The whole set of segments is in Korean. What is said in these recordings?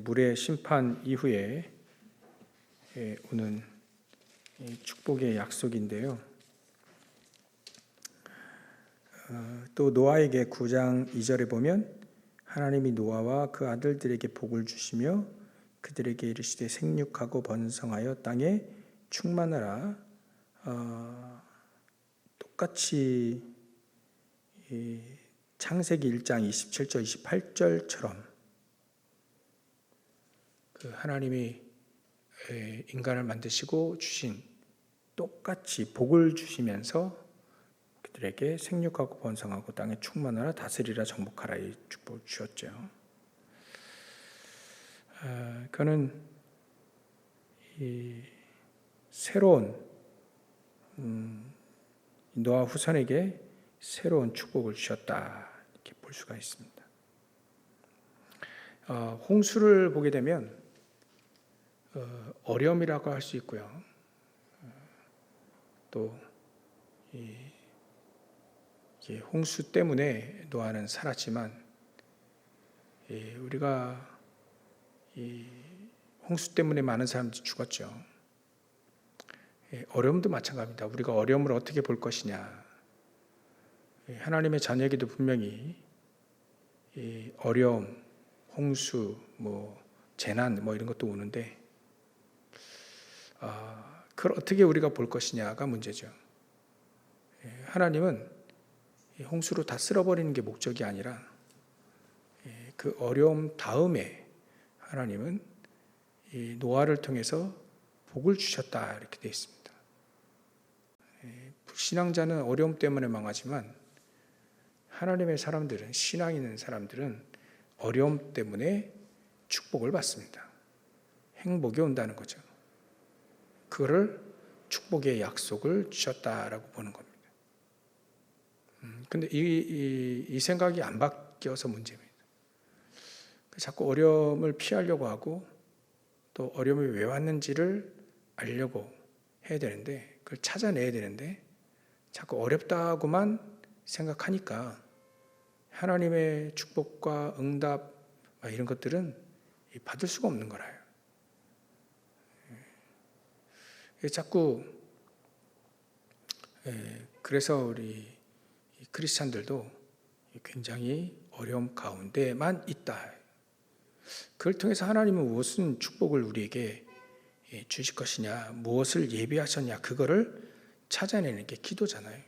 물의 심판 이후에 오는 축복의 약속인데요. 또 노아에게 9장 2절에 보면 하나님이 노아와 그 아들들에게 복을 주시며 그들에게 이르시되 생육하고 번성하여 땅에 충만하라. 똑같이 창세기 1장 27절 28절처럼 그 하나님이 인간을 만드시고 주신 똑같이 복을 주시면서 그들에게 생육하고 번성하고 땅에 충만하라 다스리라 정복하라 이 축복을 주셨죠. 그는 이 새로운 노아 후손에게 새로운 축복을 주셨다 이렇게 볼 수가 있습니다. 홍수를 보게 되면 어려움이라고 할 수 있고요. 또 홍수 때문에 노아는 살았지만 우리가 홍수 때문에 많은 사람들이 죽었죠. 어려움도 마찬가지입니다. 우리가 어려움을 어떻게 볼 것이냐. 하나님의 자녀에게도 분명히 어려움, 홍수, 재난 이런 것도 오는데 그걸 어떻게 우리가 볼 것이냐가 문제죠. 하나님은 홍수로 다 쓸어버리는 게 목적이 아니라 그 어려움 다음에 하나님은 이 노아를 통해서 복을 주셨다 이렇게 되어 있습니다. 신앙자는 어려움 때문에 망하지만 하나님의 사람들은 신앙 있는 사람들은 어려움 때문에 축복을 받습니다. 행복이 온다는 거죠. 그거를 축복의 약속을 주셨다라고 보는 겁니다. 근데 이 생각이 안 바뀌어서 문제입니다. 자꾸 어려움을 피하려고 하고 또 어려움이 왜 왔는지를 알려고 해야 되는데 그걸 찾아내야 되는데 자꾸 어렵다고만 생각하니까 하나님의 축복과 응답 이런 것들은 받을 수가 없는 거라요. 자꾸 그래서 우리 크리스찬들도 굉장히 어려움 가운데만 있다. 그걸 통해서 하나님은 무슨 축복을 우리에게 주실 것이냐, 무엇을 예비하셨냐, 그거를 찾아내는 게 기도잖아요.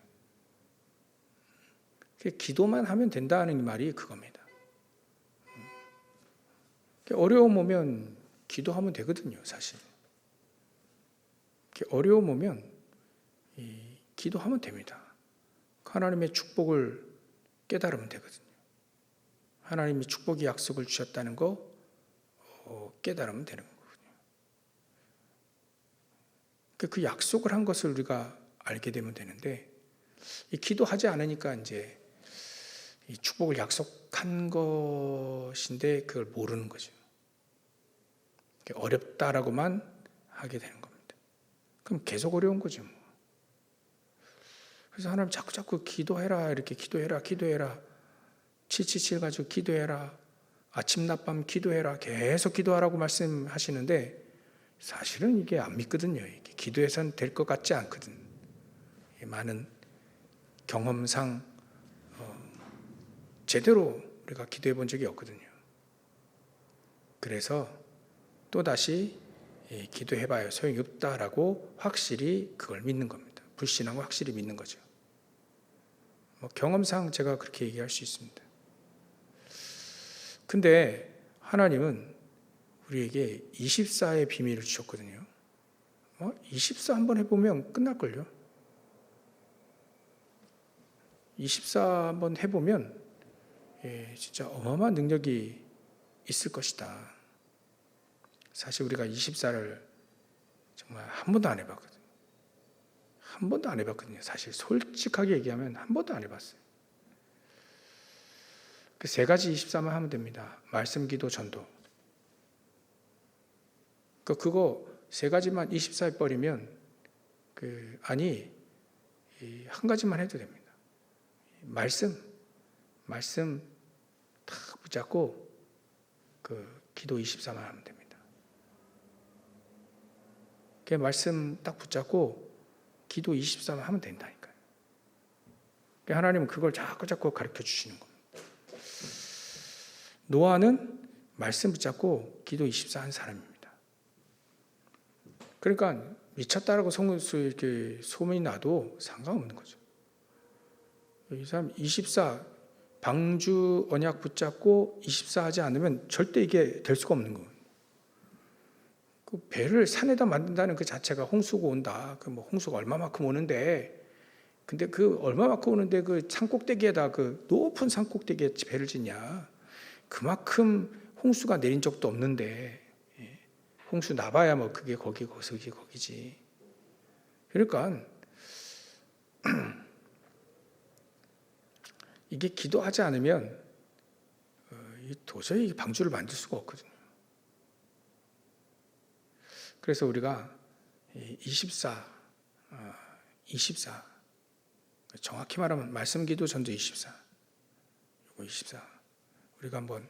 기도만 하면 된다는 말이 그겁니다. 어려움 오면 기도하면 되거든요, 사실. 어려움 오면 기도하면 됩니다. 하나님의 축복을 깨달으면 되거든요. 하나님이 축복의 약속을 주셨다는 거 깨달으면 되는 거거든요. 그 약속을 한 것을 우리가 알게 되면 되는데 이 기도하지 않으니까 이제 이 축복을 약속한 것인데 그걸 모르는 거죠. 어렵다라고만 하게 되는 겁니다. 그럼 계속 어려운 거죠. 그래서 하나님 자꾸 기도해라 이렇게 기도해라 777 가지고 기도해라 아침 낮밤 기도해라 계속 기도하라고 말씀하시는데 사실은 이게 안 믿거든요. 이게 기도해서는 될 것 같지 않거든. 많은 경험상 제대로 우리가 기도해 본 적이 없거든요. 그래서 또다시 기도해봐요 소용이 없다라고 확실히 그걸 믿는 겁니다. 불신하고 확실히 믿는 거죠. 경험상 제가 그렇게 얘기할 수 있습니다. 근데 하나님은 우리에게 24의 비밀을 주셨거든요. 24 한번 해보면 끝날걸요. 24 한번 해보면 진짜 어마어마한 능력이 있을 것이다. 사실 우리가 24를 정말 한 번도 안 해봤거든요. 한 번도 안 해봤거든요. 사실 솔직하게 얘기하면 한 번도 안 해봤어요. 그 세 가지 24만 하면 됩니다. 말씀, 기도, 전도. 그거 세 가지만 24 해버리면 한 가지만 해도 됩니다. 말씀 딱 붙잡고 기도 24만 하면 됩니다. 그 말씀 딱 붙잡고 기도 24만 하면 된다니까요. 하나님은 그걸 자꾸 가르쳐 주시는 겁니다. 노아는 말씀 붙잡고 기도 24 한 사람입니다. 그러니까 미쳤다라고 이렇게 소문이 나도 상관없는 거죠. 이 사람 24 방주 언약 붙잡고 24 하지 않으면 절대 이게 될 수가 없는 거예요. 그 배를 산에다 만든다는 그 자체가 홍수가 온다. 그 뭐 홍수가 얼마만큼 오는데, 근데 그 얼마만큼 오는데 그 산꼭대기에다 그 높은 산꼭대기에 배를 짓냐? 그만큼 홍수가 내린 적도 없는데, 홍수 나봐야 뭐 그게 거기지. 그러니까 이게 기도하지 않으면 도저히 방주를 만들 수가 없거든요. 그래서 우리가 24 정확히 말하면 말씀 기도 전도 24 우리가 한번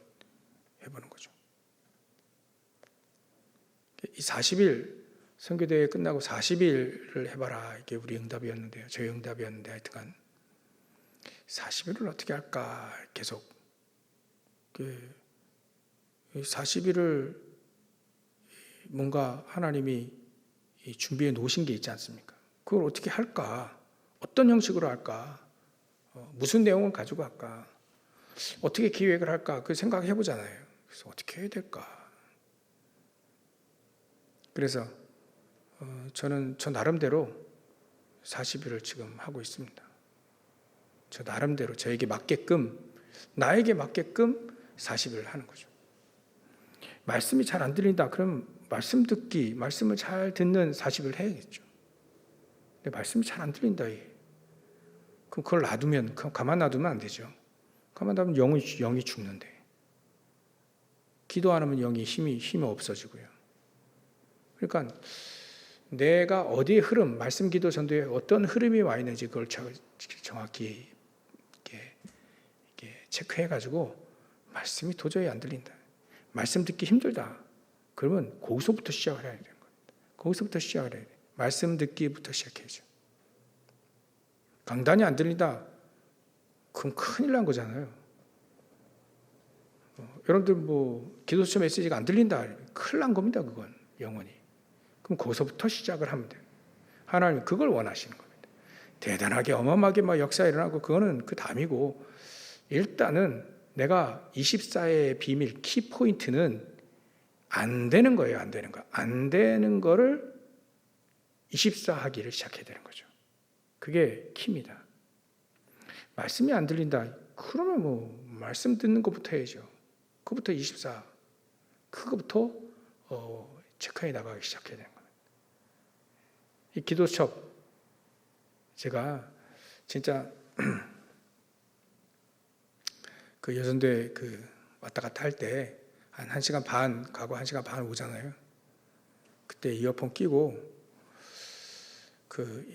해보는 거죠. 이 40일 선교대회 끝나고 40일을 해봐라, 이게 우리 응답이었는데요. 저희 응답이었는데, 하여튼간 40일을 어떻게 할까 계속 40일을 뭔가 하나님이 준비해 놓으신 게 있지 않습니까? 그걸 어떻게 할까? 어떤 형식으로 할까? 무슨 내용을 가지고 할까? 어떻게 기획을 할까? 그 생각해 보잖아요. 그래서 어떻게 해야 될까? 그래서 저는 저 나름대로 40일을 지금 하고 있습니다. 저 나름대로 저에게 맞게끔, 나에게 맞게끔 40일을 하는 거죠. 말씀이 잘 안 들린다. 그럼 말씀을 잘 듣는 40일을 해야겠죠. 근데 말씀이 잘 안 들린다. 그럼 그걸 가만 놔두면 안 되죠. 가만 놔두면 영이 죽는데. 기도 안 하면 힘이 없어지고요. 그러니까 내가 어디에 말씀 기도 전도에 어떤 흐름이 와 있는지 그걸 정확히 이렇게 체크해가지고, 말씀이 도저히 안 들린다, 말씀 듣기 힘들다, 그러면 거기서부터 시작을 해야 되는 거예요. 거기서부터 시작을 해야 돼요. 말씀 듣기부터 시작해야죠. 강단이 안 들린다, 그럼 큰일 난 거잖아요. 여러분들 기도처 메시지가 안 들린다, 큰일 난 겁니다. 그건 영원히. 그럼 거기서부터 시작을 하면 돼요. 하나님 그걸 원하시는 겁니다. 대단하게 어마어마하게 역사 일어나고 그거는 그 다음이고, 일단은 내가 24의 비밀 키포인트는 안 되는 거예요. 안 되는 거. 안 되는 거를 24 하기를 시작해야 되는 거죠. 그게 키입니다. 말씀이 안 들린다, 그러면 말씀 듣는 것부터 해야죠. 그것부터 24, 그거부터 체크해 나가기 시작해야 되는 겁니다. 이 기도첩, 제가 진짜 그 여선대 왔다 갔다 할 때 한 1시간 반 가고 1시간 반 오잖아요. 그때 이어폰 끼고 그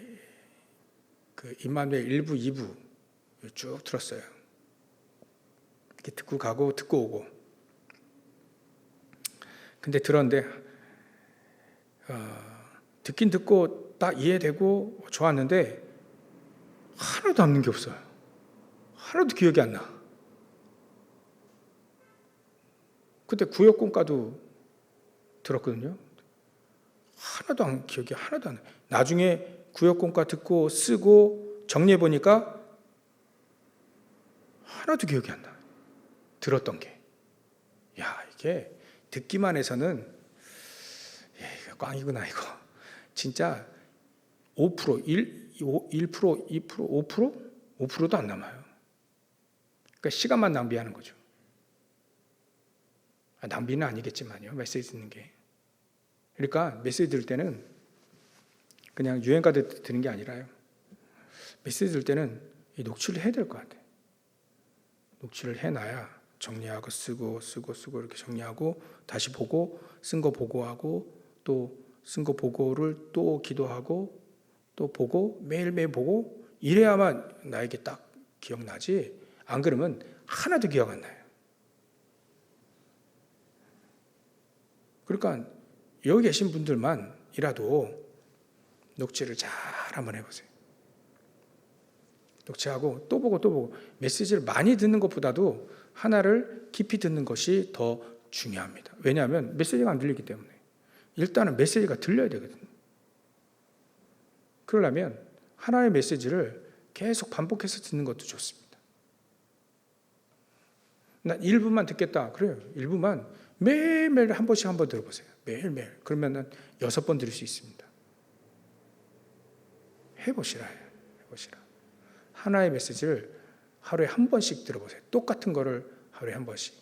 임마누엘 1부, 2부 쭉 들었어요. 이렇게 듣고 가고 듣고 오고. 근데 들었는데 듣긴 듣고 딱 이해되고 좋았는데 하나도 남는 게 없어요. 하나도 기억이 안 나. 그때 구역공과도 들었거든요. 기억이 하나도 안 나요. 나중에 구역공과 듣고 쓰고 정리해 보니까 하나도 기억이 안 나요. 들었던 게. 이게 듣기만 해서는 이거 꽝이구나 이거. 진짜 5%, 1%, 2%, 5%? 5%도 안 남아요. 그러니까 시간만 낭비하는 거죠. 낭비는 아니겠지만요. 메시지 듣는 게. 그러니까 메시지 들을 때는 그냥 유행가들 듣는 게 아니라요. 메시지 들을 때는 이 녹취를 해야 될 것 같아요. 녹취를 해놔야 정리하고 쓰고 이렇게 정리하고 다시 보고 쓴 거 보고하고 또 쓴 거 보고를 또 기도하고 또 보고 매일매일 보고 이래야만 나에게 딱 기억나지. 안 그러면 하나도 기억 안 나요. 그러니까 여기 계신 분들만이라도 녹취를 잘 한번 해보세요. 녹취하고 또 보고 또 보고 메시지를 많이 듣는 것보다도 하나를 깊이 듣는 것이 더 중요합니다. 왜냐하면 메시지가 안 들리기 때문에. 일단은 메시지가 들려야 되거든요. 그러려면 하나의 메시지를 계속 반복해서 듣는 것도 좋습니다. 난 1분만 듣겠다. 그래요. 1분만 매일매일 한 번씩 한번 들어보세요. 매일매일. 그러면 6번 들을 수 있습니다. 해보시라. 하나의 메시지를 하루에 한 번씩 들어보세요. 똑같은 거를 하루에 한 번씩.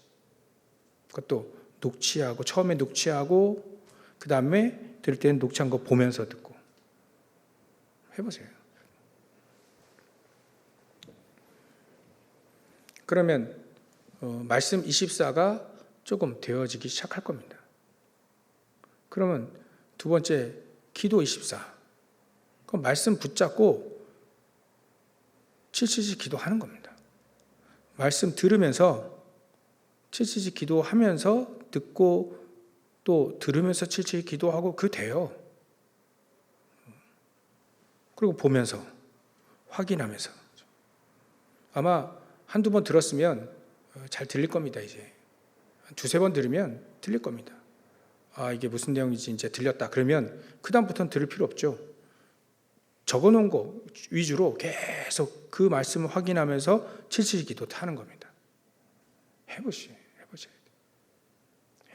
그것도 녹취하고, 처음에 녹취하고, 그 다음에 들을 때는 녹취한 거 보면서 듣고. 해보세요. 그러면 말씀 24가 조금 되어지기 시작할 겁니다. 그러면 두 번째 기도 24. 그럼 말씀 붙잡고 칠칠이 기도하는 겁니다. 말씀 들으면서 칠칠이 기도하면서 듣고 또 들으면서 칠칠이 기도하고 그 돼요. 그리고 보면서 확인하면서 아마 한두 번 들었으면 잘 들릴 겁니다. 이제 두세 번 들으면 들릴 겁니다. 아, 이게 무슨 내용인지 이제 들렸다. 그러면 그 다음부터는 들을 필요 없죠. 적어놓은 거 위주로 계속 그 말씀을 확인하면서 칠칠이 기도 하는 겁니다. 해보셔야 돼요.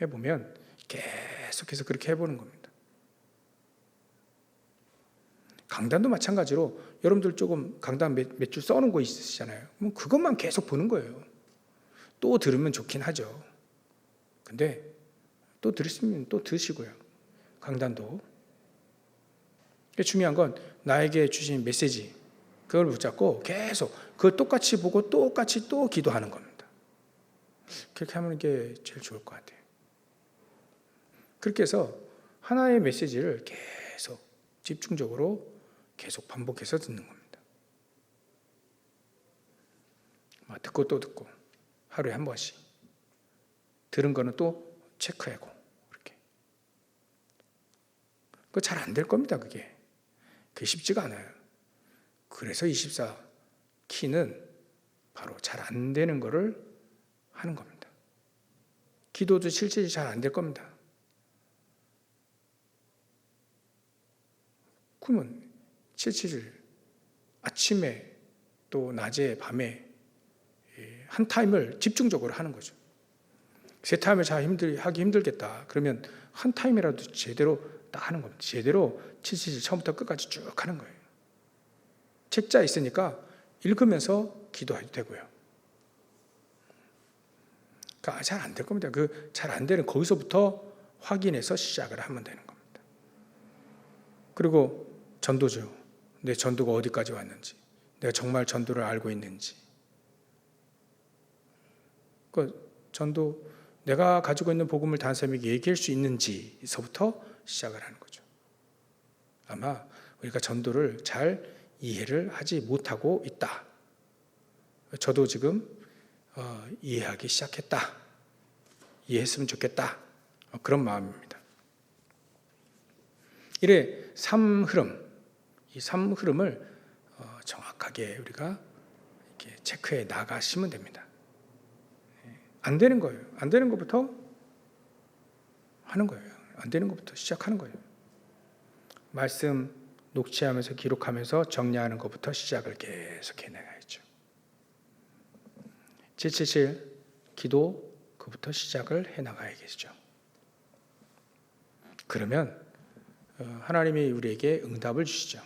해보면 계속해서 그렇게 해보는 겁니다. 강단도 마찬가지로 여러분들 조금 강단 몇 줄 써놓은 거 있으시잖아요. 그럼 그것만 계속 보는 거예요. 또 들으면 좋긴 하죠. 근데 또 들으시면 또 드시고요. 강단도. 중요한 건 나에게 주신 메시지 그걸 붙잡고 계속 그걸 똑같이 보고 똑같이 또 기도하는 겁니다. 그렇게 하면 이게 제일 좋을 것 같아요. 그렇게 해서 하나의 메시지를 계속 집중적으로 계속 반복해서 듣는 겁니다. 듣고 또 듣고 하루에 한 번씩 들은 거는 또 체크하고 이렇게. 그거 잘 안 될 겁니다. 그게 쉽지가 않아요. 그래서 24 키는 바로 잘 안 되는 거를 하는 겁니다. 기도도 실질이 잘 안 될 겁니다. 그러면 77 아침에 또 낮에 밤에 한 타임을 집중적으로 하는 거죠. 세 타임을 하기 힘들겠다. 그러면 한 타임이라도 제대로 딱 하는 겁니다. 제대로 77 처음부터 끝까지 쭉 하는 거예요. 책자 있으니까 읽으면서 기도해도 되고요. 그러니까 잘 안 될 겁니다. 그 잘 안 되는 거기서부터 확인해서 시작을 하면 되는 겁니다. 그리고 전도죠. 내 전도가 어디까지 왔는지, 내가 정말 전도를 알고 있는지. 그 전도 내가 가지고 있는 복음을 다른 사람에게 얘기할 수 있는지서부터 시작을 하는 거죠. 아마 우리가 전도를 잘 이해를 하지 못하고 있다. 저도 지금 이해하기 시작했다. 이해했으면 좋겠다. 그런 마음입니다. 이래 삶 흐름, 이 삶 흐름을 정확하게 우리가 이렇게 체크해 나가시면 됩니다. 안 되는 거예요. 안 되는 것부터 하는 거예요. 안 되는 것부터 시작하는 거예요. 말씀 녹취하면서 기록하면서 정리하는 것부터 시작을 계속해 나가야죠. 777 기도 그부터 시작을 해 나가야겠죠. 그러면 하나님이 우리에게 응답을 주시죠.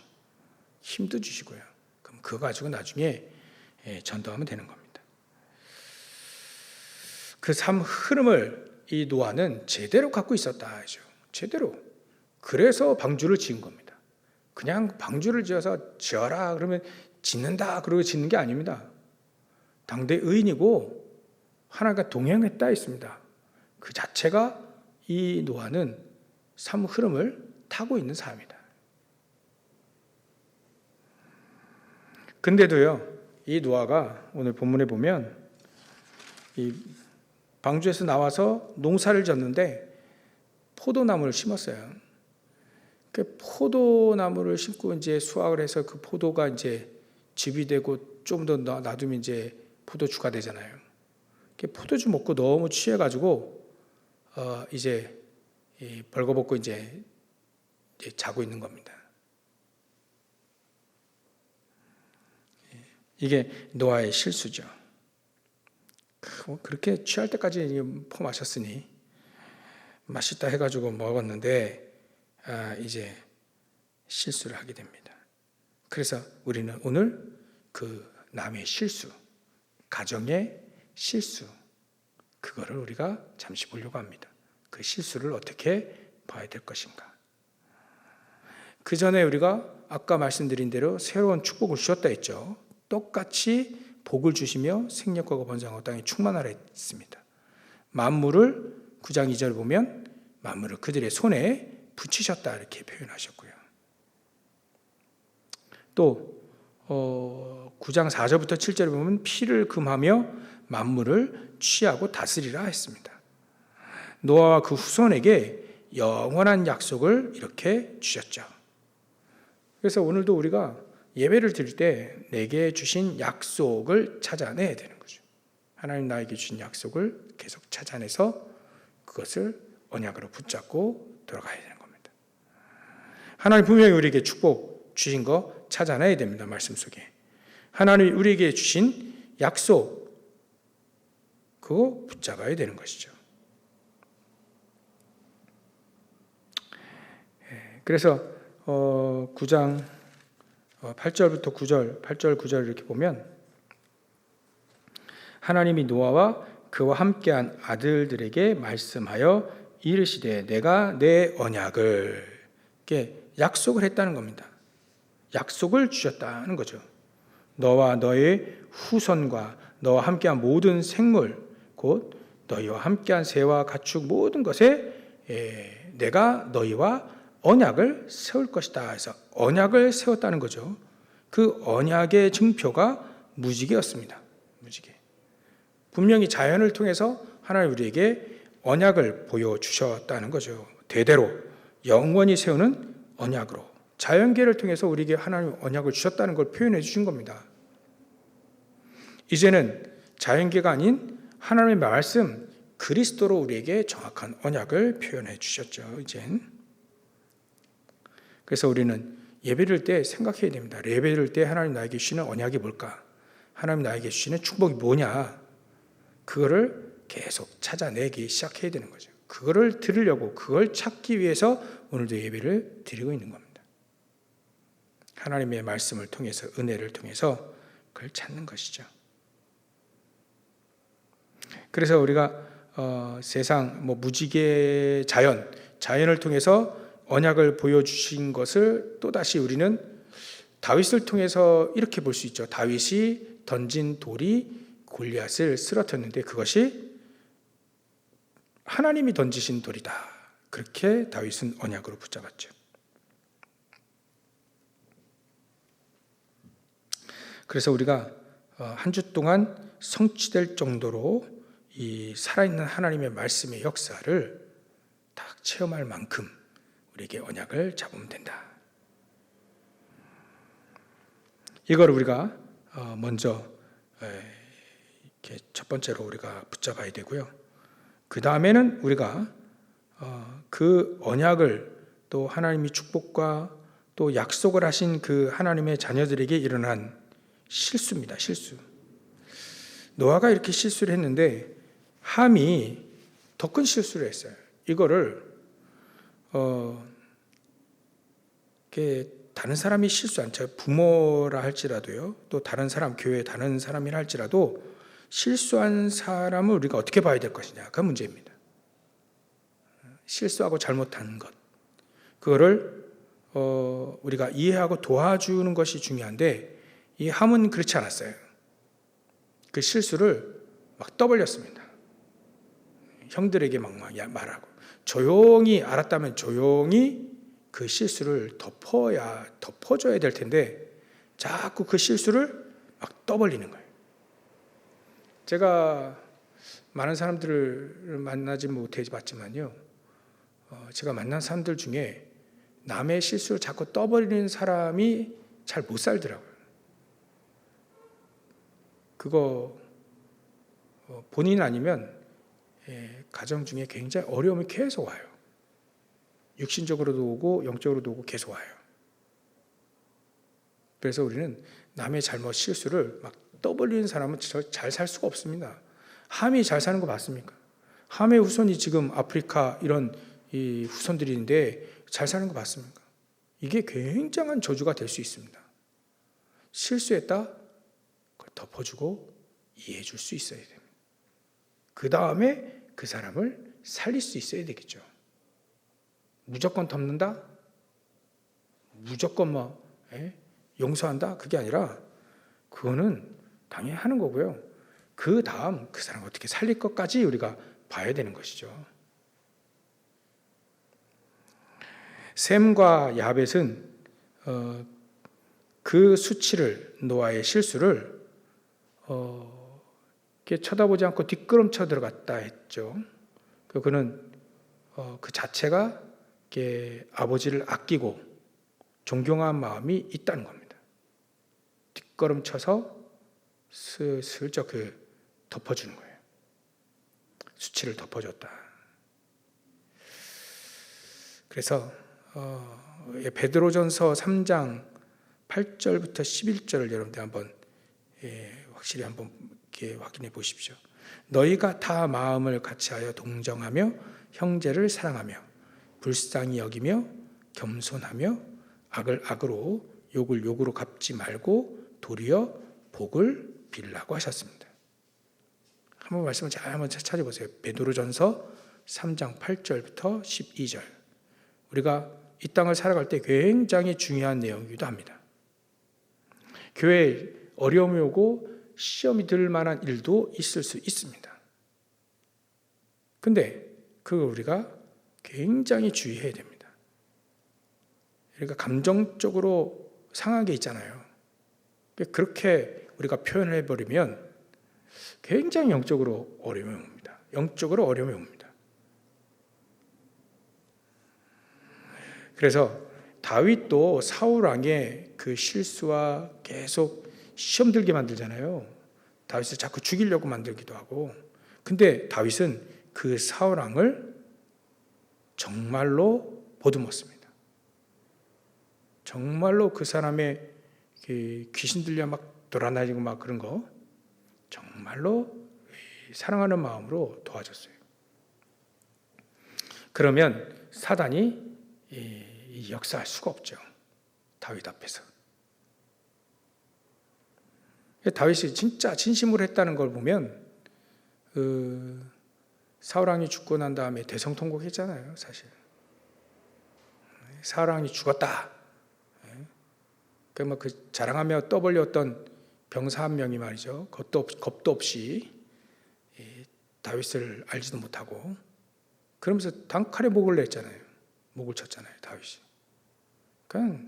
힘도 주시고요. 그럼 그거 가지고 나중에 전도하면 되는 겁니다. 그 삶 흐름을 이 노아는 제대로 갖고 있었다 하죠. 제대로. 그래서 방주를 지은 겁니다. 그냥 방주를 지어서 지어라 그러면 짓는다 그러고 짓는 게 아닙니다. 당대 의인이고 하나님과 동행했다 했습니다. 그 자체가 이 노아는 삶 흐름을 타고 있는 사람이다. 근데도요, 이 노아가 오늘 본문에 보면 이 방주에서 나와서 농사를 졌는데 포도나무를 심었어요. 그 포도나무를 심고 이제 수확을 해서 그 포도가 이제 즙이 되고 좀 더 놔두면 이제 포도주가 되잖아요. 포도주 먹고 너무 취해가지고 이제 벌거벗고 이제 자고 있는 겁니다. 이게 노아의 실수죠. 그렇게 취할 때까지 퍼 마셨으니 맛있다 해가지고 먹었는데 이제 실수를 하게 됩니다. 그래서 우리는 오늘 그 남의 실수, 가정의 실수, 그거를 우리가 잠시 보려고 합니다. 그 실수를 어떻게 봐야 될 것인가. 그 전에 우리가 아까 말씀드린 대로 새로운 축복을 주셨다 했죠. 똑같이 복을 주시며 생력과 번성하고 땅에 충만하라 했습니다. 만물을 9장 2절 보면 만물을 그들의 손에 붙이셨다 이렇게 표현하셨고요. 또 9장 4절부터 7절에 보면 피를 금하며 만물을 취하고 다스리라 했습니다. 노아와 그 후손에게 영원한 약속을 이렇게 주셨죠. 그래서 오늘도 우리가 예배를 드릴 때 내게 주신 약속을 찾아내야 되는 거죠. 하나님 나에게 주신 약속을 계속 찾아내서 그것을 언약으로 붙잡고 돌아가야 되는 겁니다. 하나님 분명히 우리에게 축복 주신 거 찾아내야 됩니다. 말씀 속에. 하나님이 우리에게 주신 약속 그거 붙잡아야 되는 것이죠. 그래서 9장 8절부터 9절, 8절 9절 이렇게 보면 하나님이 노아와 그와 함께한 아들들에게 말씀하여 이르시되 내가 내 언약을 이렇게 약속을 했다는 겁니다. 약속을 주셨다는 거죠. 너와 너의 후손과 너와 함께한 모든 생물 곧 너희와 함께한 새와 가축 모든 것에 내가 너희와 언약을 세울 것이다 해서 언약을 세웠다는 거죠. 그 언약의 증표가 무지개였습니다. 무지개. 분명히 자연을 통해서 하나님 우리에게 언약을 보여주셨다는 거죠. 대대로 영원히 세우는 언약으로 자연계를 통해서 우리에게 하나님 언약을 주셨다는 걸 표현해 주신 겁니다. 이제는 자연계가 아닌 하나님의 말씀 그리스도로 우리에게 정확한 언약을 표현해 주셨죠. 이젠. 그래서 우리는 예배를 때 생각해야 됩니다. 예배를 때 하나님 나에게 주시는 언약이 뭘까? 하나님 나에게 주시는 축복이 뭐냐? 그거를 계속 찾아내기 시작해야 되는 거죠. 그거를 들으려고 그걸 찾기 위해서 오늘도 예배를 드리고 있는 겁니다. 하나님의 말씀을 통해서 은혜를 통해서 그걸 찾는 것이죠. 그래서 우리가 세상 무지개 자연을 통해서 언약을 보여주신 것을 또다시 우리는 다윗을 통해서 이렇게 볼 수 있죠. 다윗이 던진 돌이 골리앗을 쓰러뜨렸는데 그것이 하나님이 던지신 돌이다. 그렇게 다윗은 언약으로 붙잡았죠. 그래서 우리가 한 주 동안 성취될 정도로 이 살아있는 하나님의 말씀의 역사를 딱 체험할 만큼 우리에게 언약을 잡으면 된다. 이걸 우리가 먼저 이렇게 첫 번째로 우리가 붙잡아야 되고요. 그 다음에는 우리가 그 언약을 또 하나님이 축복과 또 약속을 하신 그 하나님의 자녀들에게 일어난 실수입니다. 실수. 노아가 이렇게 실수를 했는데 함이 더 큰 실수를 했어요. 이거를 다른 사람이 실수한 부모라 할지라도요. 또 다른 사람 교회 다른 사람이라 할지라도 실수한 사람을 우리가 어떻게 봐야 될 것이냐가 문제입니다. 실수하고 잘못한 것 그거를 우리가 이해하고 도와주는 것이 중요한데 이 함은 그렇지 않았어요. 그 실수를 막 떠벌렸습니다. 형들에게 막 말하고 조용히 알았다면 조용히 그 실수를 덮어줘야 될 텐데 자꾸 그 실수를 막 떠벌리는 거예요. 제가 많은 사람들을 만나지 못해 봤지만요. 제가 만난 사람들 중에 남의 실수를 자꾸 떠버리는 사람이 잘 못 살더라고요. 그거 본인 아니면 가정 중에 굉장히 어려움이 계속 와요. 육신적으로도 오고 영적으로도 오고 계속 와요. 그래서 우리는 남의 잘못 실수를 막 떠벌리는 사람은 잘 살 수가 없습니다. 함이 잘 사는 거 맞습니까? 함의 후손이 지금 아프리카 이런 이 후손들인데 잘 사는 거 맞습니까? 이게 굉장한 저주가 될 수 있습니다. 실수했다? 그걸 덮어주고 이해해 줄 수 있어야 됩니다. 그 다음에 그 사람을 살릴 수 있어야 되겠죠. 무조건 덮는다? 무조건 용서한다? 그게 아니라 그거는 당연히 하는 거고요. 그 다음 그 사람을 어떻게 살릴 것까지 우리가 봐야 되는 것이죠. 셈과 야벳은 그 수치를, 노아의 실수를 이렇게 쳐다보지 않고 뒷걸음쳐 들어갔다 했죠. 그는 그 자체가 이렇게 아버지를 아끼고 존경한 마음이 있다는 겁니다. 뒷걸음쳐서 슬쩍 덮어주는 거예요. 수치를 덮어줬다. 그래서 베드로전서 3장 8절부터 11절을 여러분들 한번 확실히 한번 이렇게 확인해 보십시오. 너희가 다 마음을 같이하여 동정하며 형제를 사랑하며 불쌍히 여기며 겸손하며 악을 악으로 욕을 욕으로 갚지 말고 도리어 복을 빌라고 하셨습니다. 한번 말씀을 잘 한번 찾아보세요. 베드로전서 3장 8절부터 12절. 우리가 이 땅을 살아갈 때 굉장히 중요한 내용이기도 합니다. 교회에 어려움이 오고 시험이 들 만한 일도 있을 수 있습니다. 근데 그거 우리가 굉장히 주의해야 됩니다. 그러니까 감정적으로 상한 게 있잖아요. 그렇게 우리가 표현을 해버리면 굉장히 영적으로 어려움이 옵니다. 영적으로 어려움이 옵니다. 그래서 다윗도 사울 왕의 그 실수와 계속 시험 들게 만들잖아요. 다윗을 자꾸 죽이려고 만들기도 하고. 근데 다윗은 그 사울 왕을 정말로 보듬었습니다. 정말로 그 사람의 귀신 들려 막 돌아다니고 막 그런 거 정말로 사랑하는 마음으로 도와줬어요. 그러면 사단이 역사할 수가 없죠. 다윗 앞에서. 다윗이 진짜 진심으로 했다는 걸 보면 사울 왕이 죽고 난 다음에 대성통곡했잖아요. 사실 사울 왕이 죽었다. 그 자랑하며 떠벌렸던 병사 한 명이 말이죠. 겁도 없이 다윗을 알지도 못하고 그러면서 단칼에 목을 냈잖아요. 목을 쳤잖아요. 다윗이. 그러니까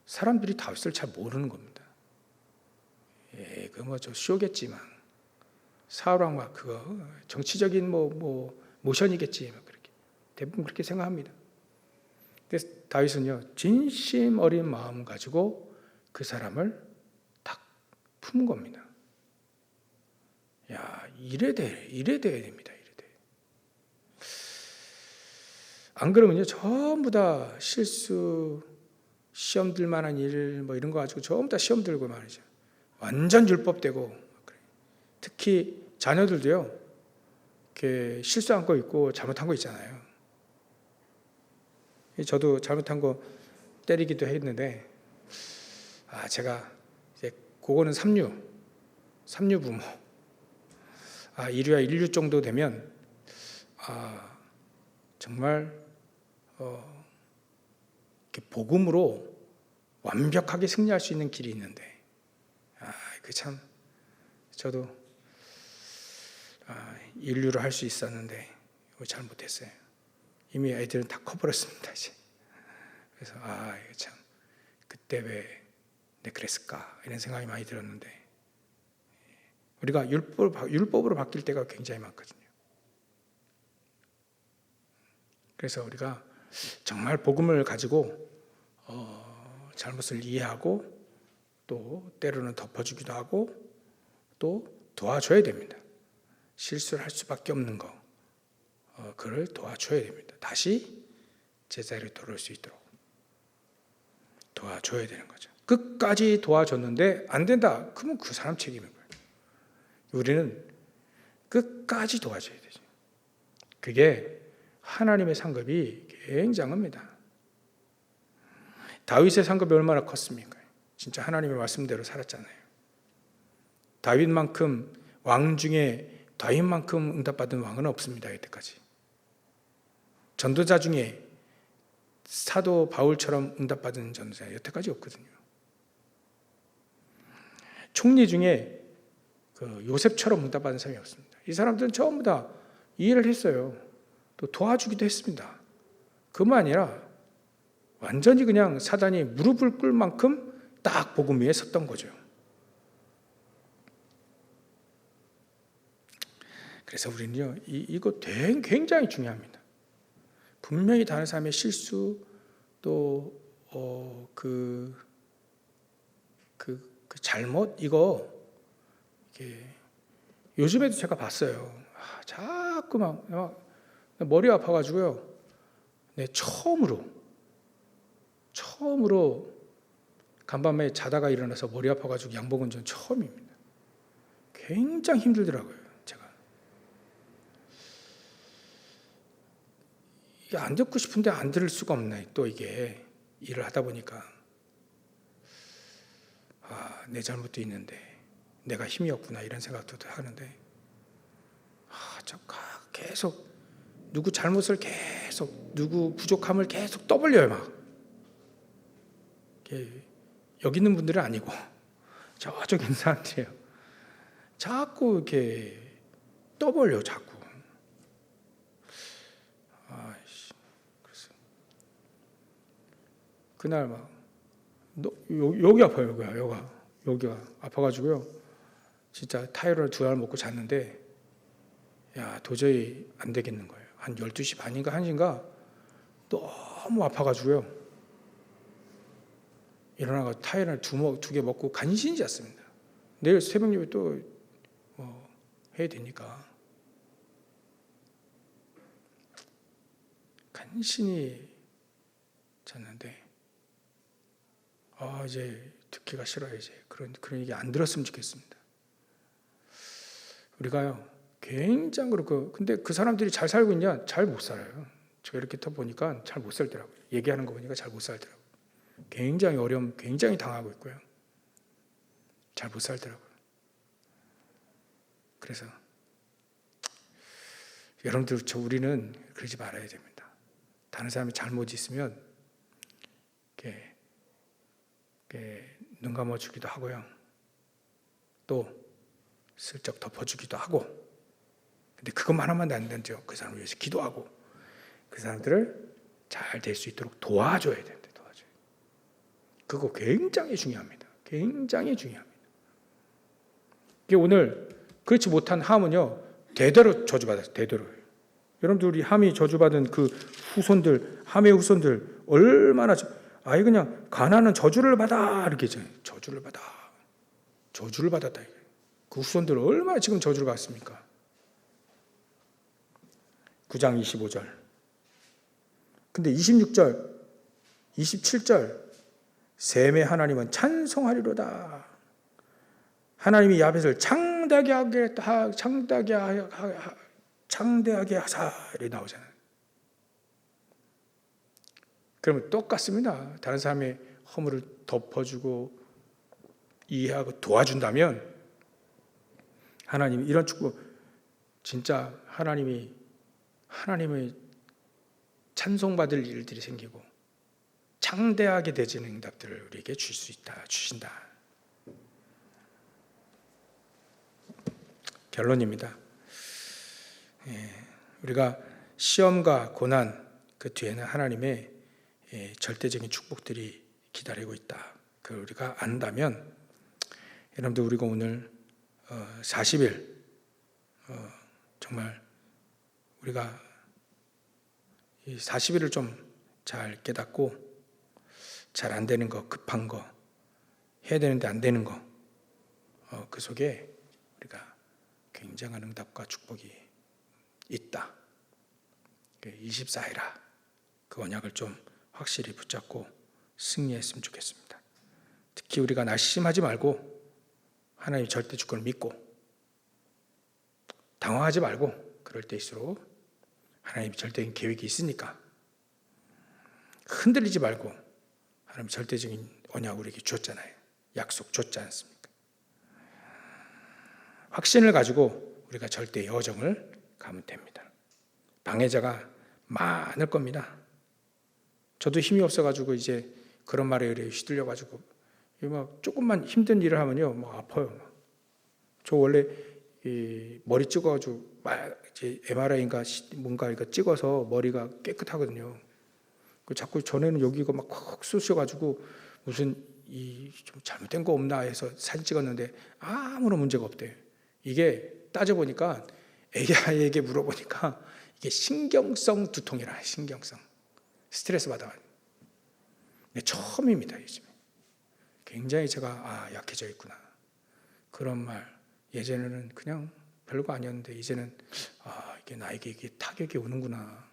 사람들이 다윗을 잘 모르는 겁니다. 그거 좀 쇼겠지만 사울 왕 막 그거 정치적인 모션이겠지 막 그렇게 대부분 그렇게 생각합니다. 그래서 다윗은요 진심 어린 마음 가지고 그 사람을 딱 품은 겁니다. 야 이래 돼야 됩니다. 안 그러면요 전부 다 실수, 시험 들 만한 일 이런 거 가지고 전부 다 시험 들고 말이죠. 완전 율법되고 특히 자녀들도요 이렇게 실수한 거 있고 잘못한 거 있잖아요. 저도 잘못한 거 때리기도 했는데 제가 이제 그거는 삼류 부모. 일류야 1류 정도 되면 정말 이렇게 복음으로 완벽하게 승리할 수 있는 길이 있는데 그 참 저도 인류를 할 수 있었는데 잘 못했어요. 이미 애들은 다 커버렸습니다 이제. 그래서 이거 참 그때 왜 내가 그랬을까 이런 생각이 많이 들었는데 우리가 율법으로 바뀔 때가 굉장히 많거든요. 그래서 우리가 정말 복음을 가지고 잘못을 이해하고 또 때로는 덮어주기도 하고 또 도와줘야 됩니다. 실수를 할 수밖에 없는 거, 그를 도와줘야 됩니다. 다시 제자리로 돌아올 수 있도록 도와줘야 되는 거죠. 끝까지 도와줬는데 안 된다. 그러면 그 사람 책임인 거예요. 우리는 끝까지 도와줘야 되죠. 그게 하나님의 상급이 굉장합니다. 다윗의 상급이 얼마나 컸습니까? 진짜 하나님의 말씀대로 살았잖아요. 다윗만큼 왕 중에 다윗만큼 응답받은 왕은 없습니다. 이때까지. 전도자 중에 사도 바울처럼 응답받은 전도자 여태까지 없거든요. 총리 중에 요셉처럼 응답받은 사람이 없습니다. 이 사람들은 전부 다 이해를 했어요. 또 도와주기도 했습니다. 그뿐만 아니라 완전히 그냥 사단이 무릎을 꿇을 만큼 딱 복음 위에 섰던 거죠. 그래서 우리는요, 이거 굉장히 중요합니다. 분명히 다른 사람의 실수 또 그 잘못 이거 요즘에도 제가 봤어요. 자꾸 막 머리 아파가지고요. 네, 처음으로 간밤에 자다가 일어나서 머리 아파가지고 약 먹은 전 처음입니다. 굉장히 힘들더라고요. 제가 이게 안 듣고 싶은데 안 들을 수가 없네. 또 이게 일을 하다 보니까 내 잘못도 있는데 내가 힘이 없구나 이런 생각도 하는데 계속 누구 잘못을 계속 누구 부족함을 계속 떠벌려요. 막 여기 있는 분들은 아니고 저쪽 있는 사람들이에요. 자꾸 이렇게 떠벌려 자꾸. 그래서 그날 막 여기 아파요. 여기가 아파가지고요. 진짜 타이레놀 2알 먹고 잤는데 도저히 안 되겠는 거예요. 한 12시 반인가 1시인가 너무 아파가지고요. 일어나서 타이레놀 2개 먹고 간신히 잤습니다. 내일 새벽 예배 또 해야 되니까 간신히 잤는데 이제 듣기가 싫어요. 이제 그런 얘기 안 들었으면 좋겠습니다. 우리가요 굉장히 그렇고 근데 그 사람들이 잘 살고 있냐? 잘 못 살아요. 제가 이렇게 더 보니까 잘 못 살더라고요. 얘기하는 거 보니까 잘 못 살더라고요. 굉장히 어려움, 굉장히 당하고 있고요. 잘 못 살더라고요. 그래서 여러분들 우리는 그러지 말아야 됩니다. 다른 사람이 잘못이 있으면 눈 감아주기도 하고요. 또 슬쩍 덮어주기도 하고. 근데 그것만 하면 안 되죠. 그 사람을 위해서 기도하고 그 사람들을 잘 될 수 있도록 도와줘야 되는데 도와줘요. 그거 굉장히 중요합니다. 굉장히 중요합니다. 이게 오늘 그렇지 못한 함은요 대대로 저주받았어요. 대대로. 여러분들 우리 함이 저주받은 그 후손들, 함의 후손들 얼마나 그냥 가나안은 저주를 받아 이렇게 했잖아요. 저주를 받았다. 그 후손들 얼마나 지금 저주를 받습니까? 9장 25절. 근데 26절, 27절 셈의 하나님은 찬송하리로다. 하나님이 야벳을 창대하게 하사 이렇게 나오잖아요. 그러면 똑같습니다. 다른 사람의 허물을 덮어주고 이해하고 도와준다면 하나님이 이런 축복 진짜 하나님의 찬송받을 일들이 생기고 창대하게 되지는 응답들을 우리에게 주신다. 결론입니다. 우리가 시험과 고난 그 뒤에는 하나님의 절대적인 축복들이 기다리고 있다. 그걸 우리가 안다면 여러분들 우리가 오늘 40일 정말 우리가 이 40일을 좀 잘 깨닫고 잘 안 되는 거, 급한 거, 해야 되는데 안 되는 거, 그 속에 우리가 굉장한 응답과 축복이 있다. 24해라. 그 언약을 좀 확실히 붙잡고 승리했으면 좋겠습니다. 특히 우리가 낙심하지 말고 하나님 절대 주권을 믿고 당황하지 말고 그럴 때일수록 하나님이 절대적인 계획이 있으니까 흔들리지 말고 하나님 절대적인 언약을 우리에게 줬잖아요. 약속 줬지 않습니까? 확신을 가지고 우리가 절대 여정을 가면 됩니다. 방해자가 많을 겁니다. 저도 힘이 없어가지고 이제 그런 말에 휘둘려가지고 막 조금만 힘든 일을 하면요, 막 아파요. 저 원래 이 머리 찍어가지고 이제 MRI인가 뭔가 이거 찍어서 머리가 깨끗하거든요. 자꾸 전에는 여기가 막 콕 쑤셔가지고 무슨 좀 잘못된 거 없나 해서 사진 찍었는데 아무런 문제가 없대요. 이게 따져보니까 AI에게 물어보니까 이게 신경성 두통이라, 신경성 스트레스 받아가지고. 근데 처음입니다, 요즘에. 굉장히 제가 약해져 있구나. 그런 말 예전에는 그냥 별거 아니었는데 이제는 이게 나에게 이게 타격이 오는구나.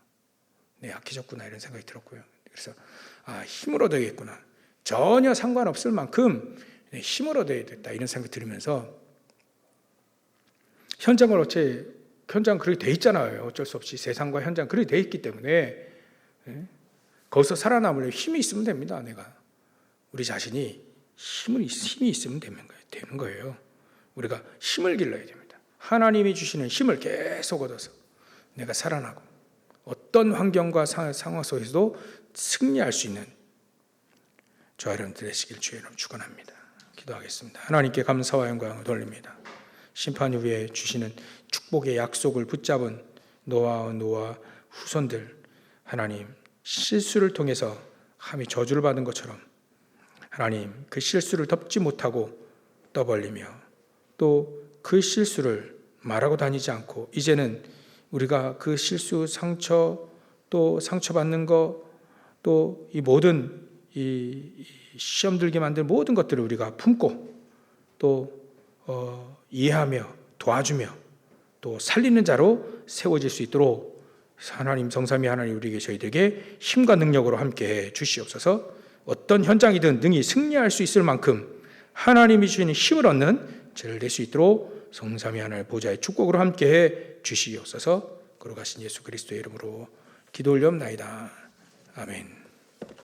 내 약해졌구나 이런 생각이 들었고요. 그래서 힘을 얻어야겠구나. 전혀 상관없을 만큼 힘을 얻어야겠다 이런 생각이 들으면서 현장을 현장 그렇게 돼 있잖아요. 어쩔 수 없이 세상과 현장 그렇게 돼 있기 때문에 거기서 살아남으려면 힘이 있으면 됩니다. 내가 우리 자신이 힘이 있으면 되는 거예요. 우리가 힘을 길러야 됩니다. 하나님이 주시는 힘을 계속 얻어서 내가 살아나고 어떤 환경과 상황 속에서도 승리할 수 있는 저와 여러분들 되시길 주의 이름으로 축원합니다. 기도하겠습니다. 하나님께 감사와 영광을 돌립니다. 심판 후에 주시는 축복의 약속을 붙잡은 노아 후손들, 하나님 실수를 통해서 함이 저주를 받은 것처럼 하나님 그 실수를 덮지 못하고 떠벌리며 또 그 실수를 말하고 다니지 않고 이제는 우리가 그 실수, 상처, 또 상처받는 거, 또 이 모든 이 시험 들게 만든 모든 것들을 우리가 품고 또 이해하며 도와주며 또 살리는 자로 세워질 수 있도록 하나님 성삼위 하나님 우리에게 저희들에게 힘과 능력으로 함께해 주시옵소서. 어떤 현장이든 능히 승리할 수 있을 만큼 하나님이 주시는 힘을 얻는 저를 될 수 있도록 성삼위 하나님 보좌의 축복으로 함께해 주시옵소서. 거룩하신 예수 그리스도의 이름으로 기도 올려옵나이다. 아멘.